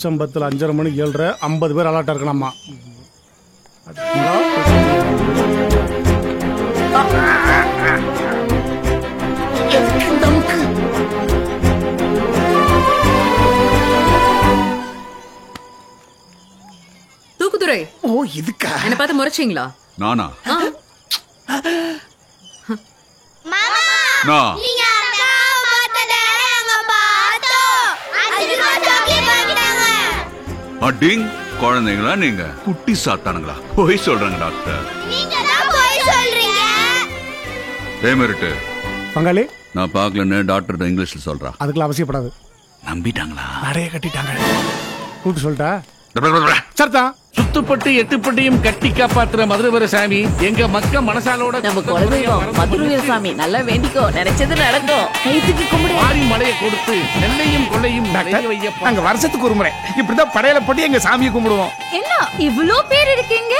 சம்பத்தில் 5:30 மணி 7:30 50 பேர் அலாட்டா இருக்கணும்மா. தூக்குதுரை. ஓ இதுக்கா என்ன பார்த்து முறைச்சீங்களா? நானா? மாமா நீங்க அக்காவை பார்த்ததே நாங்க பார்த்தோம். அதுக்கு சாக்லேட் வாங்கிட்டாங்க. அடிங் குழந்தைங்களா நீங்க? குட்டி சாத்தானுங்களா? போய் சொல்றாங்க டாக்டர். நீங்க தான் போய் சொல்றீங்க. ஏமரிட்டு பங்காளி நான் பார்க்கலன்னு டாக்டர் இங்கிலீஷ்ல சொல்றா. அதுக்கெல்லாம் அவசியப்படாது. நம்பிட்டாங்களா? நிறைய கட்டிட்டாங்க. கூப்பிட்டு சொல்லிட்டா சர்தா. சுத்துப்பட்டு எட்டுப்பட்டியும் கட்டி காப்பாத்துற மதுரவீரசாமி எங்க மக்க மனசாலோட நம்ம குலதெய்வம் மதுரவீரசாமி நல்லா வேண்டிக்கோ, நினைச்சது நடக்கும். கைத்துக்கு கும்பிடு. மாறி மலையை கொடுத்து நெல்லையும் கொள்ளையும் வையப்பா. நாங்க வருஷத்துக்கு ஒரு முறை இப்படிதான் படையில போட்டு எங்க சாமியை கும்பிடுவோம். என்ன இவ்ளோ பேர் இருக்கீங்க?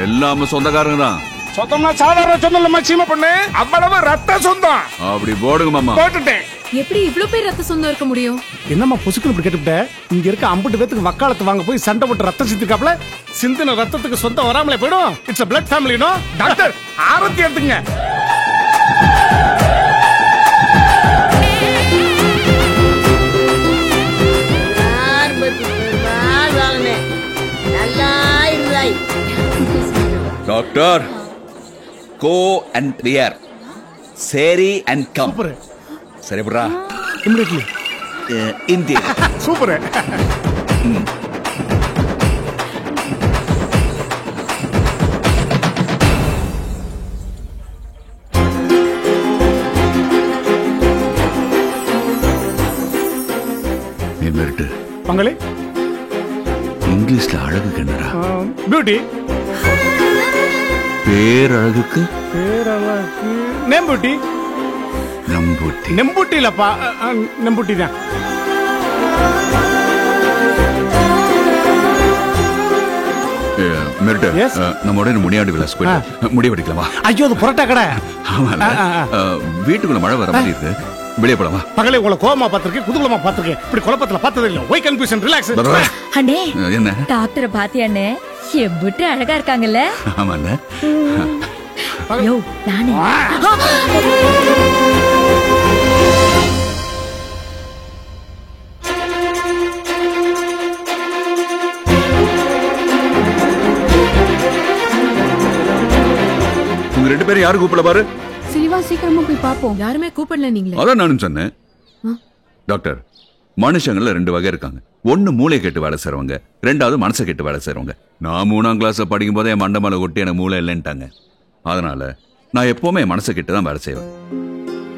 எல்லாமே சொந்தக்காரங்க தான். சொந்தம்னா சாதாரண சொந்தம் இல்ல சீமை பண்ணு, அவ்வளவு ரத்த சொந்தம். அப்படி போடுங்க மாமா. போட்டுட்டேன். எப்படி இவ்ளோ பேர் ரத்த சொந்தம் இருக்க முடியும்? என்னம்மா பொசுக்குன்னு இப்படி கேட்டுவிட்ட? இங்க இருக்க 50 பேத்துக்கு வக்காலத்து வாங்க போய் சண்டை போட்டு ரத்தம் சிந்திருக்காப்ல. சிந்தின ரத்தத்துக்கு சொந்தம் வராமலே போயிடும். It's a blood family no. Doctor Aarti எடுத்துங்க. Doctor go and rear sherry and come. சரி புரா இமிடியட்லி இந்தியா சூப்பர். எமரிட்டு பங்காளி இங்கிலீஷ்ல அழகுக்கு என்னடா? பியூட்டி. பேரழகுக்கு பேரழகு நெம்பூட்டி. நம்பூட்டி. நெம்பூட்டி இல்லப்பா, நெம்பூட்டி தான். மெரிட்டு நம்மோட முடியாடு விலாஸ் போயிட்டு முடி வெடிக்கலாமா? ஐயோ அது புரட்டா கடை. வீட்டுக்குள்ள மழை வர மாதிரி இருக்கு, வெளியே போலாமா? பகலே உங்களை கோவமா பாத்திருக்கேன், குதூகலமா பாத்திருக்கேன், இப்படி குழப்பத்துல பார்த்தது இல்ல. Why confusion, relax. அண்ணே என்ன டாக்டரை பாத்தியாண்ணே? எவ்வளவு அழகா இருக்காங்கல்ல? ஆமாண்ணே. யோ நானே உங்க 2 பேரும் யாரு கூப்பிட பாரு. சிரிவா சீக்கிரமா போய் பாப்போம். யாருமே கூப்பிடல நீங்களே. அதான் நானும் சொன்னேன். டாக்டர் மனுஷங்கள்ல 2 வகை இருக்காங்க. ஒன்னு மூளை கேட்டு வேலை செய்றவங்க, 2வது மனசை கேட்டு வேலை செய்றவங்க. நான் 3ஆம் கிளாஸ் படிக்கும் போதே என் மண்டமலை கொட்டி எனக்கு மூளை இல்லைன்ட்டாங்க. அதனால நான் எப்பவுமே மனசை கேட்டு தான் வேலை செய்வேன்.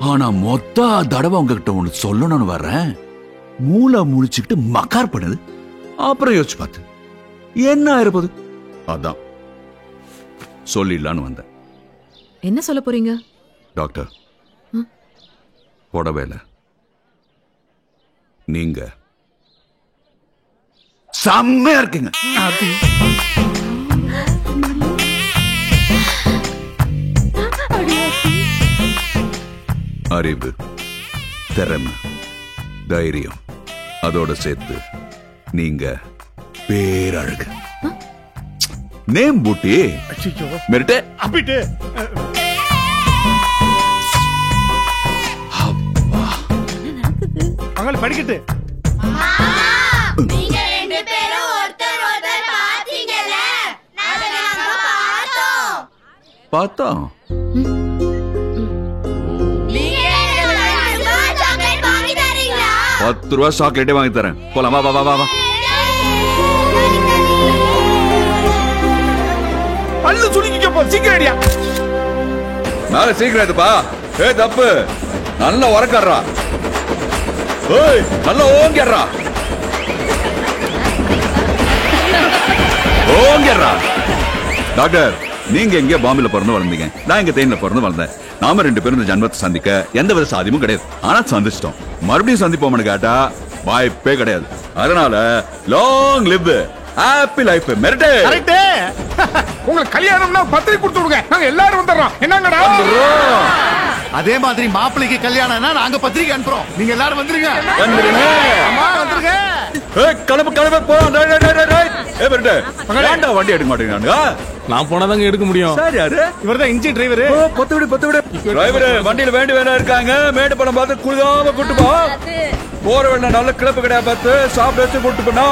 ஆனா மொத்த தடவை உங்ககிட்ட ஒண்ணு சொல்லணும்னு வர்றேன். மூளை முழிச்சுக்கிட்டு மக்கார் பண்ணுது. அப்புறம் யோசிச்சு பார்த்து என்ன ஆயிருப்பது, அதான் சொல்லிடலான்னு வந்தேன். என்ன சொல்ல போறீங்க? டாக்டர் புடவையில நீங்க செம்மையா இருக்கீங்க. அறிவு, திறமை, தைரியம் அதோட சேர்த்து நீங்க பேரழகு. நேம் பூட்டி மெரிட்டு அப்பிட்டு பங்காளி படிக்கட்டு. நீங்க 2 பேரும் ஒருத்தர் ஒருத்தர் பாத்தீங்கல, அத நாங்க பார்த்தோம். பார்த்தோம். நீங்க எனக்கு சாக்லேட் வாங்கி தரீங்களா? 10 ரூபா சாக்லேட்டே வாங்கி தரேன். போலாம், வா வா வா வா. பல்லு சுளிக்க போ, சீக்கிரம் அடியா. மேல சீக்கிரம் எடுப்பா. தப்பு, நல்லா உரக்கறா. ஏய் நல்லா ஓங்கறா. ஓங்கறா. டாக்டர் நீங்க எங்க பாம்பேல பிறந்து வளர்ந்தீங்க, நான் இங்க தேனில பிறந்து வளர்ந்தேன். நாம 2 பேரும் இந்த ஜன்மத்தை சந்திக்க எந்த வித சாதியமும் கிடையாது. ஆனா சந்திச்சிட்டோம். மறுபடியும் சந்திப்போம்னு கேட்டா வாய்ப்பே கிடையாது. அதனால long live, happy life. Merit correct. உங்களுக்கு கல்யாணம்னா பத்திரிக்கை கொடுத்து விடுங்க, நாங்க எல்லாரும் வந்துடுறோம். என்னங்கடா? அதே மாதிரி மாப்பிள்ளைக்கு கல்யாணம்னா நாங்க பத்திரிக்கை அனுப்புறோம், நீங்க எல்லாரும் வந்துருங்க. வந்துருங்க. அம்மா வந்துருங்க. கிளம்பு கிளம்பு போ. ஏன்டா வண்டி எடுக்க மாட்டேங்கிறானுங்க? நான் போனாதாங்க எடுக்க முடியும். சார் யாரு? இவர்தான் இன்ஜின் டிரைவர். பத்து விடு. டிரைவர் வண்டியில வேண்டிய இருக்காங்க. மேடு பணம் பார்த்து குளிக்காம கூட்டு போ. போற வேண்டாம், நல்ல கிளப்பு கிடையாது பார்த்து சாப்பிட வச்சு கூட்டு போனா.